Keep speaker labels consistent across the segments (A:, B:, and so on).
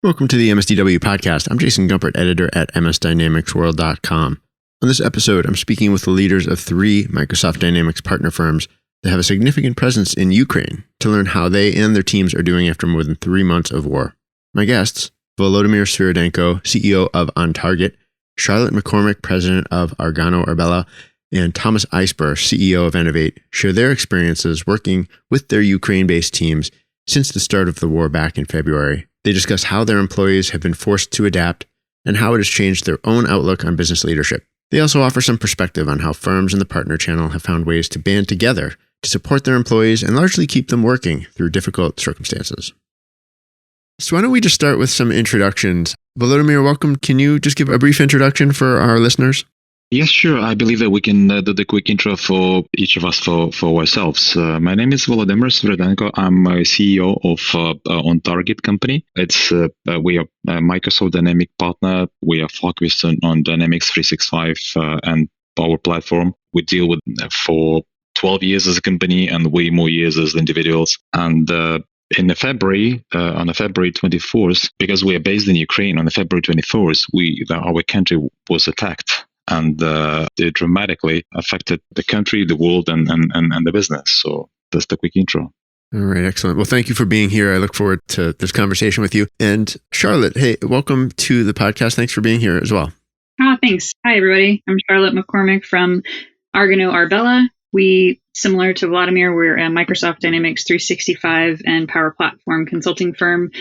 A: Welcome to the MSDW podcast. I'm Jason Gumpert, editor at msdynamicsworld.com. On this episode, I'm speaking with the leaders of 3 Microsoft Dynamics partner firms that have a significant presence in Ukraine to learn how they and their teams are doing after more than 3 months of war. My guests, Volodomyr Svyrydenk, CEO of OntargIT, Charlotte McCormick, president of ArganoArbela, and Thomas Ajspur, CEO of Enavate, share their experiences working with their Ukraine-based teams since the start of the war back in February. They discuss how their employees have been forced to adapt and how it has changed their own outlook on business leadership. They also offer some perspective on how firms in the partner channel have found ways to band together to support their employees and largely keep them working through difficult circumstances. So why don't we just start with some introductions. Volodomyr, welcome. Can you just give a brief introduction for our listeners?
B: Yes, sure. I believe that we can do the quick intro for each of us for ourselves. My name is Volodomyr Svyrydenk. I'm a CEO of OntargIT company. We are a Microsoft Dynamics partner. We are focused on Dynamics 365 and Power Platform. We deal with for 12 years as a company and way more years as individuals. And on the February 24th, because we are based in Ukraine, on the February 24th, our country was attacked. And it dramatically affected the country, the world, and the business. So that's the quick intro.
A: All right, excellent. Well, thank you for being here. I look forward to this conversation with you. And Charlotte, hey, welcome to the podcast. Thanks for being here as well.
C: Thanks. Hi, everybody. I'm Charlotte McCormick from ArganoArbela. We, similar to Volodomyr, we're a Microsoft Dynamics 365 and Power Platform consulting firm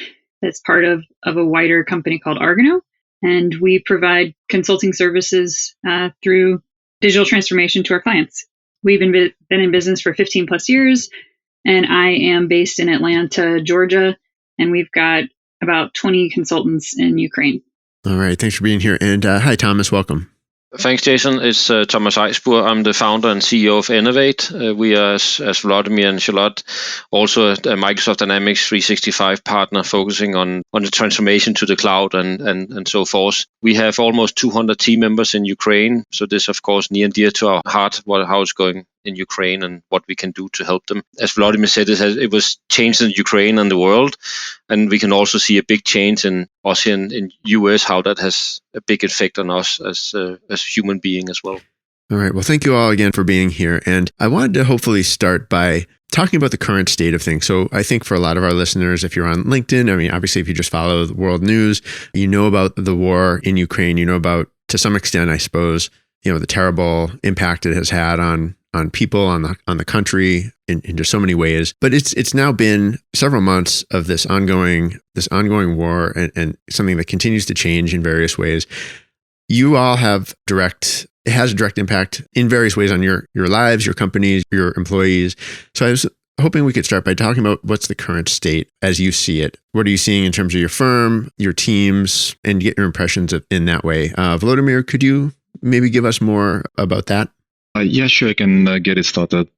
C: that's part of a wider company called Argano. And we provide consulting services through digital transformation to our clients. We've been in business for 15 plus years, and I am based in Atlanta, Georgia, and we've got about 20 consultants in Ukraine.
A: All right. Thanks for being here. And hi, Thomas. Welcome.
D: Thanks, Jason. It's Thomas Ajspur. I'm the founder and CEO of Enavate. We are, as Volodomyr and Charlotte, also a Microsoft Dynamics 365 partner focusing on the transformation to the cloud and so forth. We have almost 200 team members in Ukraine. So this, of course, near and dear to our heart, how it's going in Ukraine and what we can do to help them. As Volodomyr said, it was changed in Ukraine and the world. And we can also see a big change in us in US, how that has a big effect on us as human being as well.
A: All right. Well, thank you all again for being here. And I wanted to hopefully start by talking about the current state of things. So I think for a lot of our listeners, if you're on LinkedIn, I mean, obviously, if you just follow the world news, you know about the war in Ukraine, you know about, to some extent, I suppose, the terrible impact it has had on people, on the country in just so many ways. But it's now been several months of this ongoing war and something that continues to change in various ways. You all have it has a direct impact in various ways on your lives, your companies, your employees. So I was hoping we could start by talking about what's the current state as you see it. What are you seeing in terms of your firm, your teams, and get your impressions in that way. Volodomyr, could you maybe give us more about that?
B: Yeah, sure. I can get it started.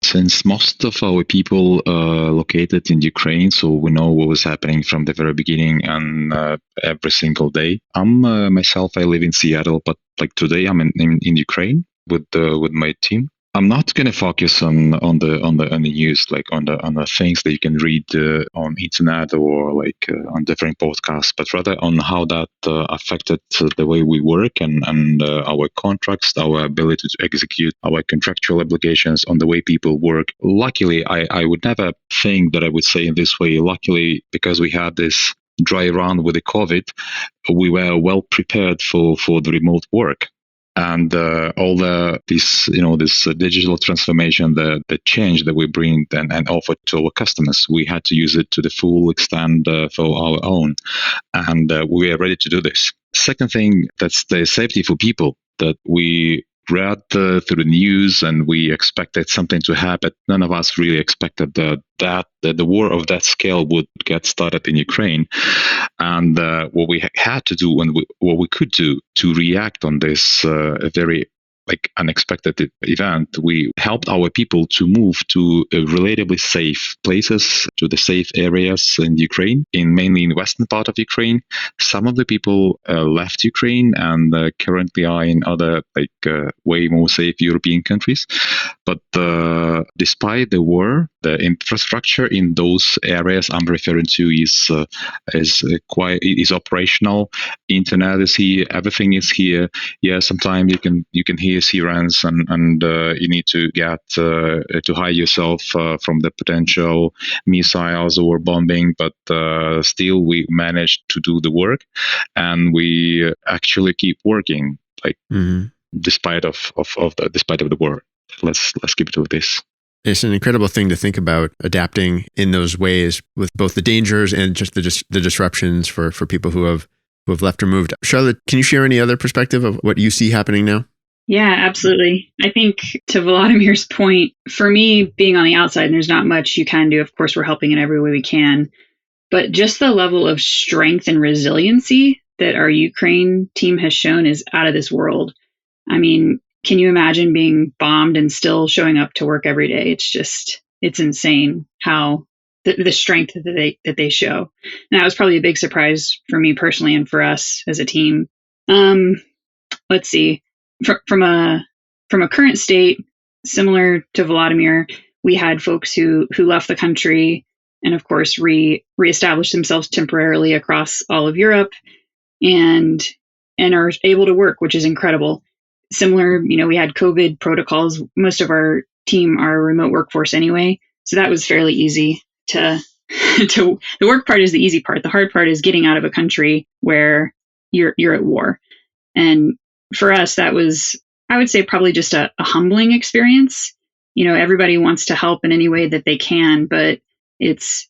B: Since most of our people are located in Ukraine, so we know what was happening from the very beginning and every single day. Myself, I live in Seattle, but like today I'm in Ukraine with my team. I'm not going to focus on the news, like on the things that you can read on internet or like on different podcasts, but rather on how that affected the way we work and our contracts, our ability to execute our contractual obligations, on the way people work. Luckily, I would never think that I would say in this way. Luckily, because we had this dry run with the COVID, we were well prepared for the remote work. And all this digital transformation, the change that we bring and offer to our customers, we had to use it to the full extent for our own, and we are ready to do this. Second thing, that's the safety for people that we read through the news and we expected something to happen. None of us really expected that the war of that scale would get started in Ukraine. And what we had to do and what we could do to react on this very unexpected event, we helped our people to move to relatively safe places, to the safe areas in Ukraine, mainly in the western part of Ukraine. Some of the people left Ukraine and currently are in other way more safe European countries. But despite the war, the infrastructure in those areas I'm referring to is operational. Internet is here, everything is here. Yeah, sometimes you can hear sirens and you need to get to hide yourself from the potential missiles or bombing, but still we managed to do the work, and we actually keep working, like despite of the war. Let's keep it with this.
A: It's an incredible thing to think about, adapting in those ways with both the dangers and just the disruptions for people who have left or moved. Charlotte, can you share any other perspective of what you see happening now?
C: Yeah, absolutely. I think to Volodymyr's point, for me, being on the outside, and there's not much you can do. Of course, we're helping in every way we can. But just the level of strength and resiliency that our Ukraine team has shown is out of this world. I mean, can you imagine being bombed and still showing up to work every day? It's insane how the strength that they show. And that was probably a big surprise for me personally and for us as a team. Let's see. From a current state, similar to Volodomyr, we had folks who left the country and, of course, reestablished themselves temporarily across all of Europe, and are able to work, which is incredible. Similar, we had COVID protocols. Most of our team are a remote workforce anyway, so that was fairly easy to the work part is the easy part. The hard part is getting out of a country where you're at war. And for us, that was, I would say, probably just a humbling experience. Everybody wants to help in any way that they can, but it's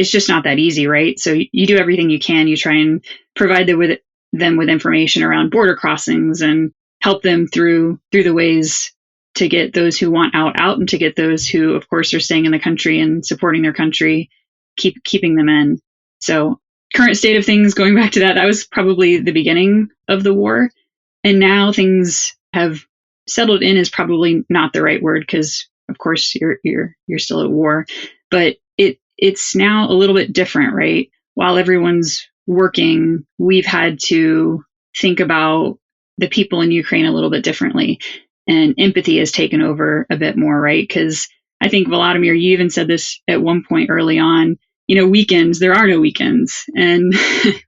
C: just not that easy, right? So you do everything you can. You try and provide them with information around border crossings and help them through the ways to get those who want out, and to get those who, of course, are staying in the country and supporting their country, keeping them in. So current state of things, going back to that was probably the beginning of the war. And now things have settled in is probably not the right word, because of course you're still at war, but it's now a little bit different, right? While everyone's working, we've had to think about the people in Ukraine a little bit differently, and empathy has taken over a bit more, right? Because I think, Volodymyr, you even said this at one point early on, weekends, there are no weekends. And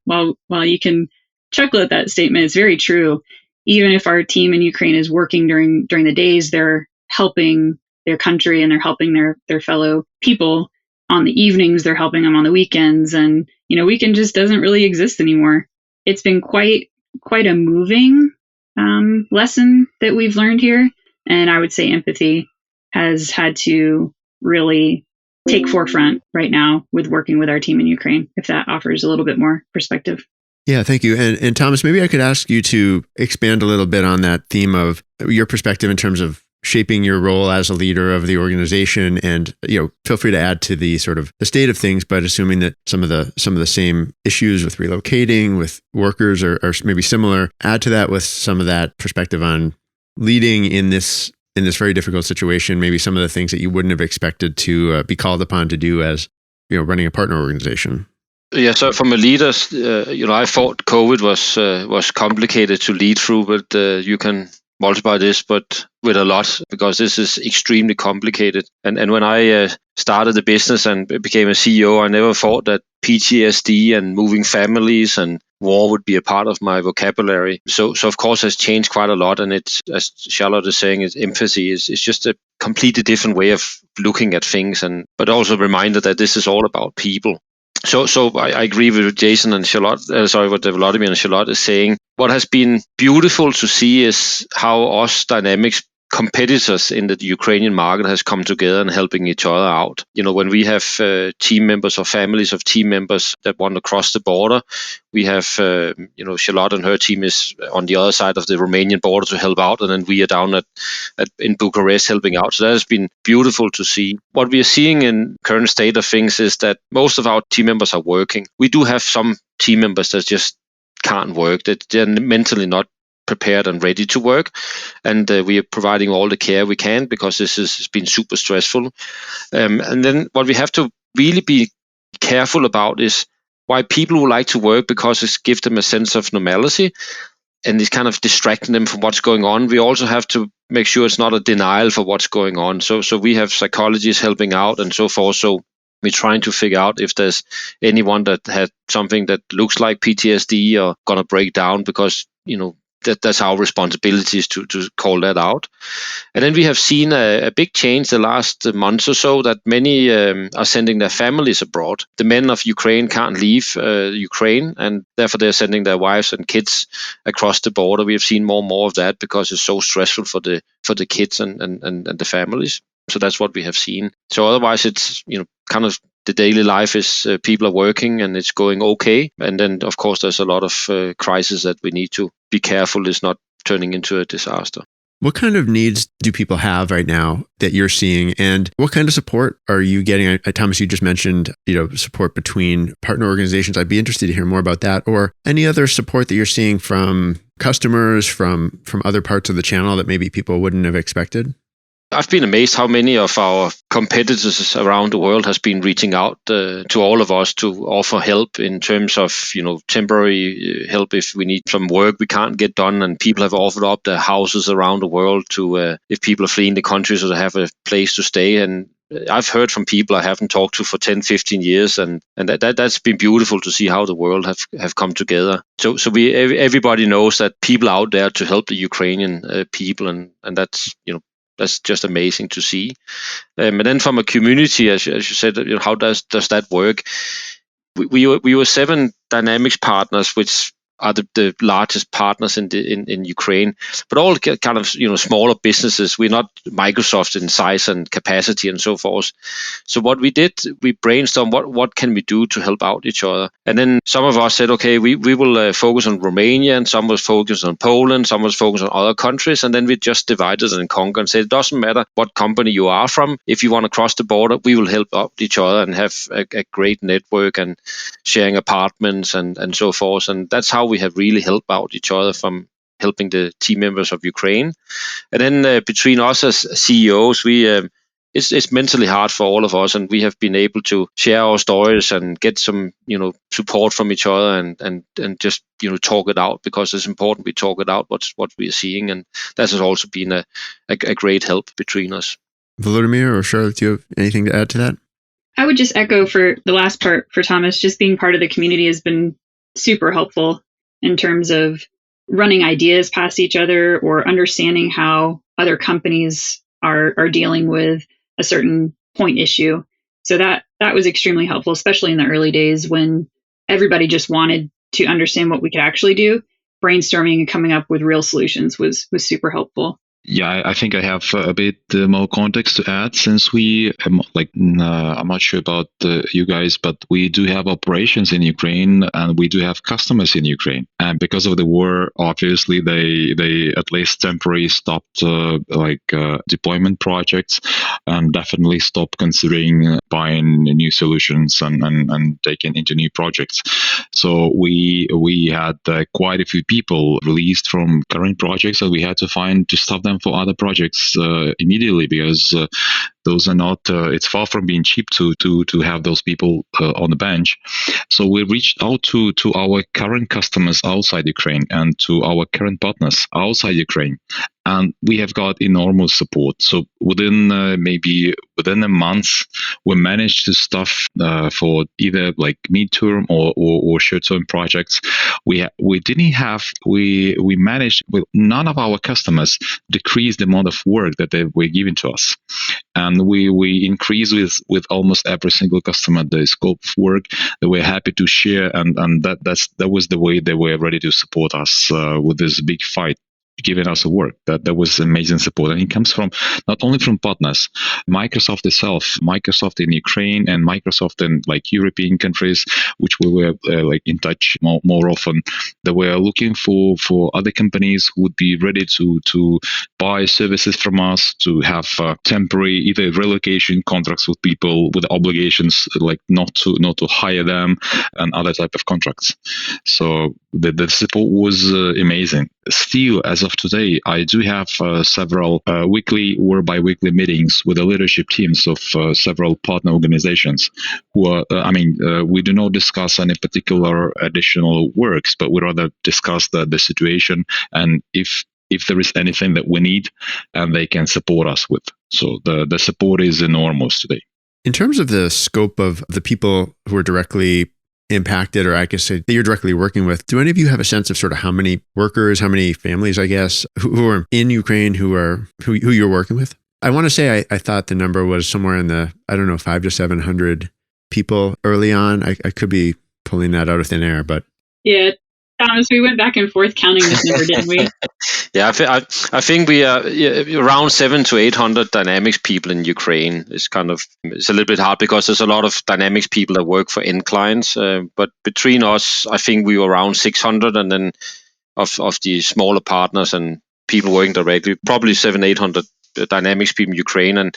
C: while you can chuckle at that statement, it's very true. Even if our team in Ukraine is working during the days, they're helping their country and they're helping their fellow people. On the evenings, they're helping them on the weekends. And, weekend just doesn't really exist anymore. It's been quite a moving lesson that we've learned here. And I would say empathy has had to really take forefront right now with working with our team in Ukraine, if that offers a little bit more perspective.
A: Yeah, thank you. And Thomas, maybe I could ask you to expand a little bit on that theme of your perspective in terms of shaping your role as a leader of the organization, and feel free to add to the sort of the state of things, but assuming that some of the same issues with relocating with workers are maybe similar, add to that with some of that perspective on leading in this very difficult situation, maybe some of the things that you wouldn't have expected to be called upon to do as running a partner organization.
D: Yeah, so from a leader, I thought COVID was complicated to lead through, but you can multiply this, but with a lot, because this is extremely complicated. And when I started the business and became a CEO, I never thought that PTSD and moving families and war would be a part of my vocabulary. So of course, it's changed quite a lot. And it's, as Charlotte is saying, it's empathy. It's just a completely different way of looking at things, but also a reminder that this is all about people. So I agree with Jason and Charlotte. What Volodomyr and Charlotte is saying. What has been beautiful to see is how us Dynamics competitors in the Ukrainian market has come together and helping each other out. When we have team members or families of team members that want to cross the border, we have, Charlotte and her team is on the other side of the Romanian border to help out, and then we are down in Bucharest helping out. So that has been beautiful to see. What we are seeing in current state of things is that most of our team members are working. We do have some team members that just can't work, that they're mentally not prepared and ready to work, and we are providing all the care we can, because this has been super stressful. And then what we have to really be careful about is why people would like to work, because it gives them a sense of normality. it's kind of distracting them from what's going on. We also have to make sure it's not a denial for what's going on. So we have psychologists helping out and so forth. So we're trying to figure out if there's anyone that had something that looks like PTSD or gonna break down, because that's our responsibility is to call that out. And then we have seen a big change the last months or so, that many are sending their families abroad. The men of Ukraine can't leave Ukraine, and therefore they're sending their wives and kids across the border. We have seen more and more of that because it's so stressful for the kids and the families. So that's what we have seen. So otherwise, it's kind of the daily life is people are working and it's going okay. And then of course there's a lot of crisis that we need to be careful is not turning into a disaster.
A: What kind of needs do people have right now that you're seeing, and what kind of support are you getting? Thomas, you just mentioned, support between partner organizations. I'd be interested to hear more about that, or any other support that you're seeing from customers, from other parts of the channel that maybe people wouldn't have expected.
D: I've been amazed how many of our competitors around the world has been reaching out to all of us to offer help in terms of, temporary help if we need some work we can't get done. And people have offered up their houses around the world to, if people are fleeing the country, so they have a place to stay. And I've heard from people I haven't talked to for 10, 15 years. And that's been beautiful to see how the world have come together. So everybody knows that people out there to help the Ukrainian people. And that's, that's just amazing to see. And then from a community, as you said, how does that work? We were 7 Dynamics partners, which are the largest partners in Ukraine, but all kind of smaller businesses. We're not Microsoft in size and capacity and so forth. So what we did, we brainstormed what can we do to help out each other. And then some of us said, okay, we will focus on Romania, and some was focused on Poland, some was focused on other countries, and then we just divided and conquered and said it doesn't matter what company you are from. If you want to cross the border, we will help out each other and have a great network and sharing apartments and so forth. And that's how we have really helped out each other, from helping the team members of Ukraine. And then between us as CEOs, it's mentally hard for all of us, and we have been able to share our stories and get some support from each other and just talk it out, because it's important we talk it out what we are seeing, and that has also been a great help between us.
A: Volodomyr or Charlotte, do you have anything to add to that?
C: I would just echo for the last part for Thomas. Just being part of the community has been super helpful in terms of running ideas past each other or understanding how other companies are dealing with a certain point issue. So that was extremely helpful, especially in the early days when everybody just wanted to understand what we could actually do. Brainstorming and coming up with real solutions was super helpful.
B: Yeah, I think I have a bit more context to add, since I'm not sure about you guys, but we do have operations in Ukraine and we do have customers in Ukraine. And because of the war, obviously they at least temporarily stopped deployment projects, and definitely stopped considering buying new solutions and taking into new projects. So we had quite a few people released from current projects that we had to stop them for other projects immediately, because those are not it's far from being cheap to have those people on the bench. So we reached out to our current customers outside Ukraine and to our current partners outside Ukraine, and we have got enormous support. So within a month, we managed to stuff for either like midterm or short-term projects. We managed, with none of our customers decreased the amount of work that they were giving to us, and we increased with almost every single customer the scope of work that we're happy to share, and that was the way they were ready to support us with this big fight, giving us a work. That was amazing support, and it comes from not only from partners, Microsoft itself, Microsoft in Ukraine and Microsoft in like European countries, which we were in touch more often. They were looking for other companies who would be ready to buy services from us, to have temporary either relocation contracts with people with obligations like not to hire them, and other type of contracts. So the support was amazing. Still, as of today, I do have several weekly or bi-weekly meetings with the leadership teams of several partner organizations who are, we do not discuss any particular additional works, but we rather discuss the situation and if there is anything that we need and they can support us with. So the support is enormous today.
A: In terms of the scope of the people who are directly impacted, or I guess that you're directly working with, do any of you have a sense of sort of how many workers, how many families, I guess, who are in Ukraine, who you're working with? I want to say I thought the number was somewhere in the, 500 to 700 people early on. I could be pulling that out of thin air, but
C: yeah, Thomas, we went back and forth counting this number, didn't we?
D: Yeah, I think we are around 700 to 800 Dynamics people in Ukraine. It's a little bit hard because there's a lot of Dynamics people that work for end clients. But between us, I think we were around 600, and then of the smaller partners and people working directly, probably 700-800 Dynamics people in Ukraine, and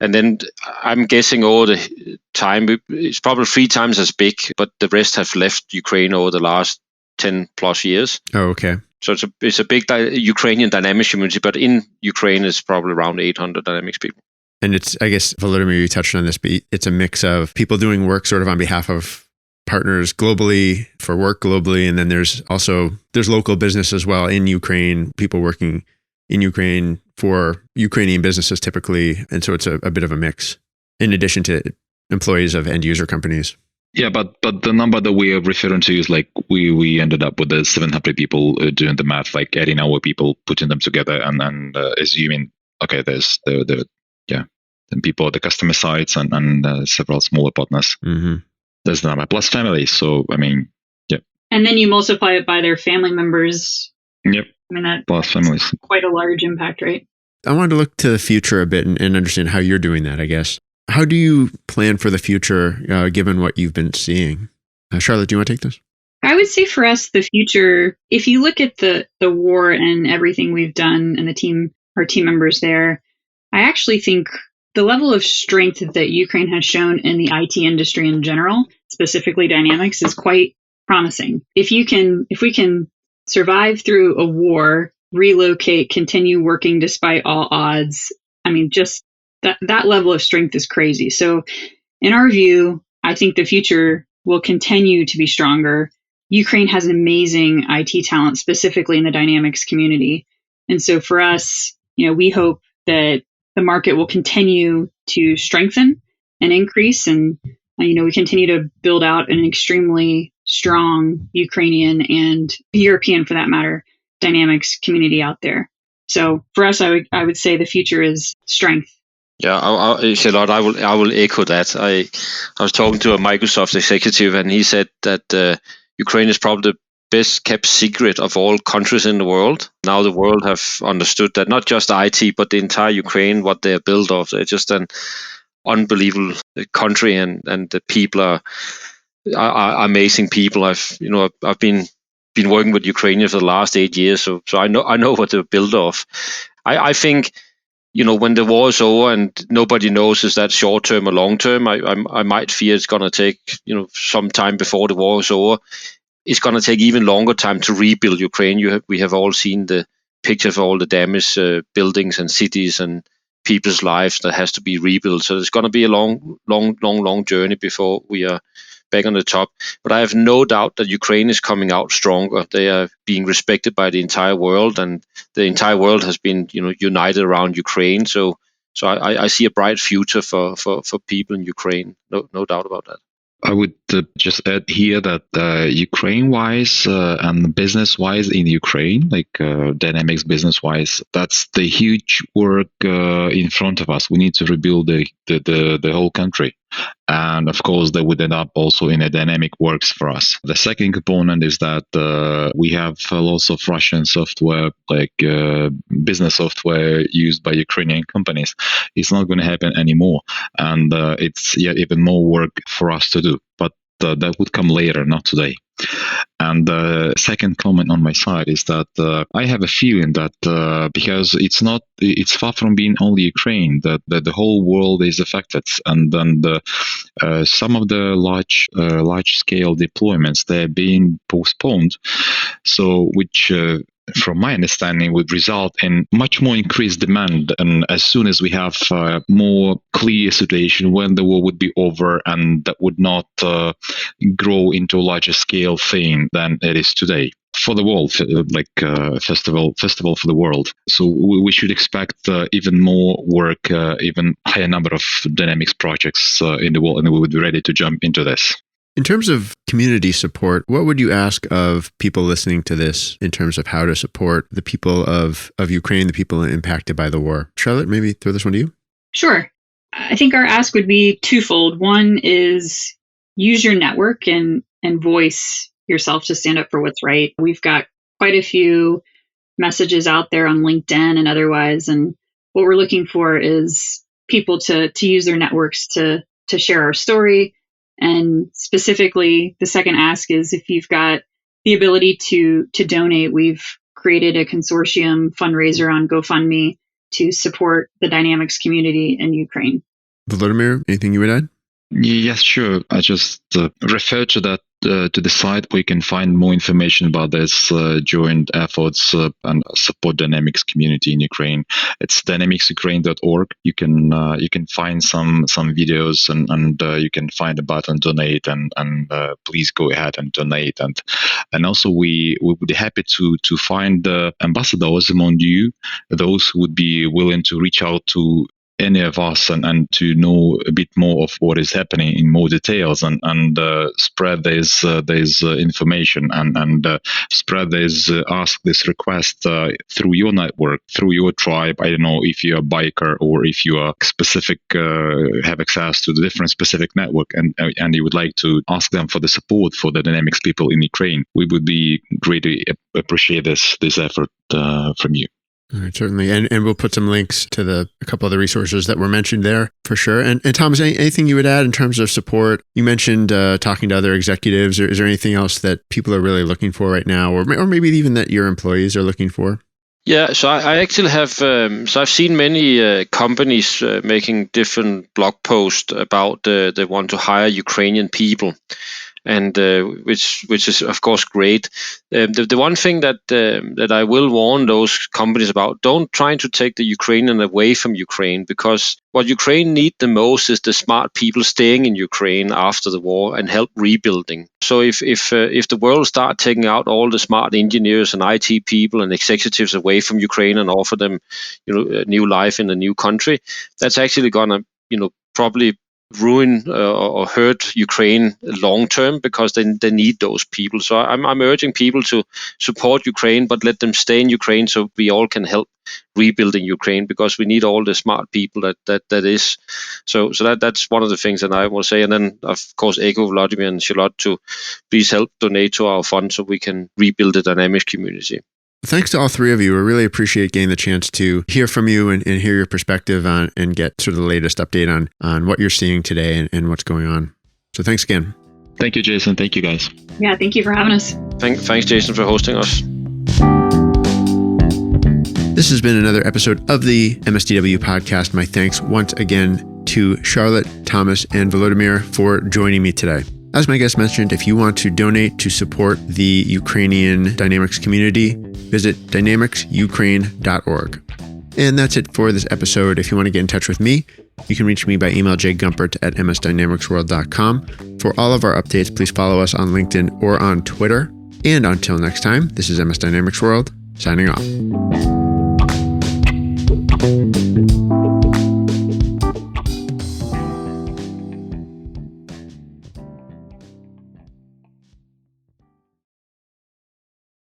D: then I'm guessing over the time it's probably 3 times as big, but the rest have left Ukraine over the last 10 plus years.
A: Oh, okay.
D: So it's a big Ukrainian Dynamics community, but in Ukraine it's probably around 800 Dynamics people.
A: And it's, I guess, Volodomyr, you touched on this, but it's a mix of people doing work sort of on behalf of partners globally for work globally. And then there's local business as well in Ukraine, people working in Ukraine for Ukrainian businesses typically. And so it's a bit of a mix in addition to employees of end user companies.
B: Yeah, but the number that we are referring to is like we ended up with the 700 people doing the math, like adding our people, putting them together, and assuming there's the people at the customer sites and several smaller partners.
A: Mm-hmm.
B: There's the number plus families. So yeah.
C: And then you multiply it by their family members.
B: Yep.
C: That
B: plus families.
C: Quite a large impact, right?
A: I wanted to look to the future a bit and understand how you're doing that, I guess. How do you plan for the future, given what you've been seeing? Charlotte, do you want to take this?
C: I would say for us, the future, if you look at the war and everything we've done and our team members there, I actually think the level of strength that Ukraine has shown in the IT industry in general, specifically Dynamics, is quite promising. If we can survive through a war, relocate, continue working despite all odds, just that level of strength is crazy. So in our view, I think the future will continue to be stronger. Ukraine has an amazing IT talent, specifically in the Dynamics community. And so for us, we hope that the market will continue to strengthen and increase. And, we continue to build out an extremely strong Ukrainian and European, for that matter, Dynamics community out there. So for us, I would say the future is strength.
D: Yeah, Charlotte, I will echo that. I was talking to a Microsoft executive, and he said that Ukraine is probably the best kept secret of all countries in the world. Now the world have understood that not just IT, but the entire Ukraine, what they're built of. They're just an unbelievable country, and the people are amazing people. I've been working with Ukrainians for the last 8 years, so I know what they're built of. I think. When the war is over and nobody knows is that short term or long term, I might fear it's going to take, some time before the war is over. It's going to take even longer time to rebuild Ukraine. We have all seen the pictures of all the damaged buildings and cities and people's lives that has to be rebuilt. So it's going to be a long journey before we are back on the top. But I have no doubt that Ukraine is coming out stronger. They are being respected by the entire world, and the entire world has been, united around Ukraine. So I see a bright future for people in Ukraine. No doubt about that.
B: I would just add here that Ukraine-wise and business-wise in Ukraine, like Dynamics business-wise, that's the huge work in front of us. We need to rebuild the whole country. And of course, that would end up also in a dynamic works for us. The second component is that we have lots of Russian software, like business software used by Ukrainian companies. It's not going to happen anymore. And it's even more work for us to do. But that would come later, not today. And the second comment on my side is that I have a feeling that because it's far from being only Ukraine, that the whole world is affected, and then some of the large scale deployments, they're being postponed, so which from my understanding, would result in much more increased demand. And as soon as we have a more clear situation when the war would be over, and that would not grow into a larger scale thing than it is today. For the world, like festival for the world. So we should expect even more work, even higher number of dynamics projects in the world, and we would be ready to jump into this.
A: In terms of community support, what would you ask of people listening to this in terms of how to support the people of Ukraine, the people impacted by the war? Charlotte, maybe throw this one to you.
C: Sure. I think our ask would be twofold. One is use your network and voice yourself to stand up for what's right. We've got quite a few messages out there on LinkedIn and otherwise, and what we're looking for is people to use their networks to share our story. And specifically, the second ask is if you've got the ability to donate, we've created a consortium fundraiser on GoFundMe to support the Dynamics community in Ukraine.
A: Volodomyr, anything you would add?
B: Yes, sure. I just referred to that to the site where you can find more information about this joint efforts and support Dynamics community in Ukraine. It's dynamicsukraine.org. You can find some videos and you can find a button donate and please go ahead and donate. And also we would be happy to find ambassadors among you, those who would be willing to reach out to any of us and to know a bit more of what is happening in more details and spread this information and spread this ask this request through your network, through your tribe. I don't know if you're a biker or if you are specific, have access to the different specific network and you would like to ask them for the support for the Dynamics people in Ukraine. We would be greatly appreciate this effort from you.
A: All right, certainly. And we'll put some links to a couple of the resources that were mentioned there for sure. And Thomas, anything you would add in terms of support? You mentioned talking to other executives. Is there anything else that people are really looking for right now, or maybe even that your employees are looking for?
D: Yeah, so I actually have, so I've seen many companies making different blog posts about they want to hire Ukrainian people. And which is of course great. The one thing that I will warn those companies about: don't try to take the Ukrainian away from Ukraine, because what Ukraine need the most is the smart people staying in Ukraine after the war and help rebuilding. So if the world start taking out all the smart engineers and IT people and executives away from Ukraine and offer them, a new life in a new country, that's actually gonna, probably ruin or hurt Ukraine long term, because they need those people. So I'm urging people to support Ukraine, but let them stay in Ukraine so we all can help rebuilding Ukraine, because we need all the smart people that is. So that's one of the things that I will say. And then of course echo Volodomyr and Charlotte to please help donate to our fund so we can rebuild the Dynamics community.
A: Thanks to all three of you. I really appreciate getting the chance to hear from you and hear your perspective on and get sort of the latest update on what you're seeing today and what's going on. So thanks again.
B: Thank you, Jason. Thank you, guys.
C: Yeah, thank you for having us.
D: Thanks, Jason, for hosting us.
A: This has been another episode of the MSDW podcast. My thanks once again to Charlotte, Thomas, and Volodomyr for joining me today. As my guest mentioned, if you want to donate to support the Ukrainian Dynamics community, visit dynamicsukraine.org. And that's it for this episode. If you want to get in touch with me, you can reach me by email jgumpert@msdynamicsworld.com. For all of our updates, please follow us on LinkedIn or on Twitter. And until next time, this is MS Dynamics World, signing off.